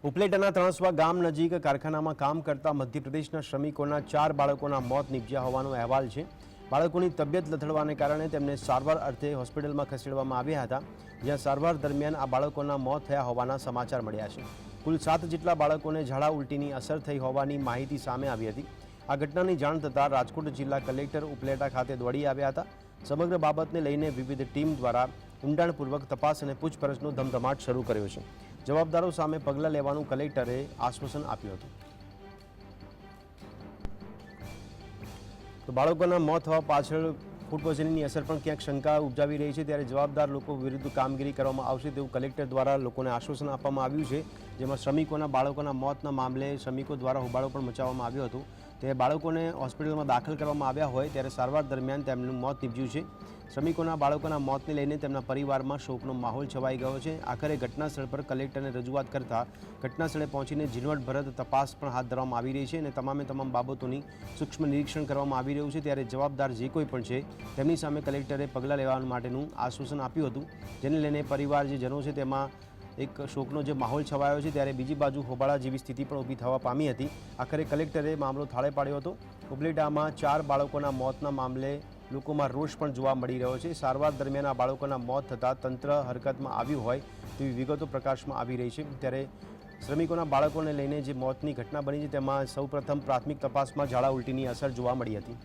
ઉપલેટાના ત્રણસવા ગામ નજીક કારખાનામાં કામ કરતા મધ્યપ્રદેશના શ્રમિકોના 4 બાળકોના મોત નીપજ્યા હોવાનો અહેવાલ છે। બાળકોની તબિયત લથડવાને કારણે તેમને સારવાર અર્થે હોસ્પિટલમાં ખસેડવામાં આવ્યા હતા, જ્યાં સારવાર દરમિયાન આ બાળકોના મોત થયા હોવાના સમાચાર મળ્યા છે। કુલ 7 જેટલા બાળકોને ઝાડા ઉલટીની અસર થઈ હોવાની માહિતી સામે આવી હતી। આ ઘટનાની જાણ થતાં રાજકોટ જિલ્લા કલેક્ટર ઉપલેટા ખાતે દોડી આવ્યા હતા। સમગ્ર બાબતને લઈને વિવિધ ટીમ દ્વારા ઊંડાણપૂર્વક તપાસ અને પૂછપરછનો ધમધમાટ શરૂ કર્યો છે। જવાબદારો સામે પગલાં લેવાનું કલેક્ટરે આશ્વાસન આપ્યું હતું। તો બાળકોના મોત થવા પાછળ ફૂડ પોઈઝનિંગની અસર પણ ક્યાંક શંકા ઉપજાવી રહી છે, ત્યારે જવાબદાર લોકો વિરુદ્ધ કામગીરી કરવામાં આવશે તેવું કલેક્ટર દ્વારા લોકોને આશ્વાસન આપવામાં આવ્યું છે। જેમાં શ્રમિકોના બાળકોના મોતના મામલે શ્રમિકો દ્વારા હોબાળો પણ મચાવવામાં આવ્યો હતો। તે બાળકોને હોસ્પિટલમાં દાખલ કરવામાં આવ્યા હોય ત્યારે સારવાર દરમિયાન તેમનું મોત નીપજ્યું છે। શ્રમિકોના બાળકોના મોતને લઈને તેમના પરિવારમાં શોકનો માહોલ છવાઈ ગયો છે। આખરે ઘટનાસ્થળ પર કલેક્ટરને રજૂઆત કરતા ઘટનાસ્થળે પહોંચીને ઝીણવટભર તપાસ પણ હાથ ધરવામાં આવી રહી છે અને તમામ બાબતોની સૂક્ષ્મ નિરીક્ષણ કરવામાં આવી રહ્યું છે। ત્યારે જવાબદાર જે કોઈ પણ છે તેમની સામે કલેક્ટરે પગલાં લેવા માટેનું આશ્વાસન આપ્યું હતું, જેને લઈને પરિવાર જે જનો છે તેમાં એક શોકનો જે માહોલ છવાયો છે, ત્યારે બીજી બાજુ હોબાળા જેવી સ્થિતિ પણ ઊભી થવા પામી હતી। આખરે કલેક્ટરે મામલો થાળે પાડ્યો હતો। ઉપલેટામાં 4 બાળકોના મોતના મામલે લોકોમાં રોષ પણ જોવા મળી રહ્યો છે। સારવાર દરમિયાન આ બાળકોના મોત થતાં તંત્ર હરકતમાં આવ્યું હોય તેવી વિગતો પ્રકાશમાં આવી રહી છે। ત્યારે શ્રમિકોના બાળકોને લઈને જે મોતની ઘટના બની છે તેમાં સૌપ્રથમ પ્રાથમિક તપાસમાં ઝાડા ઉલટીની અસર જોવા મળી હતી।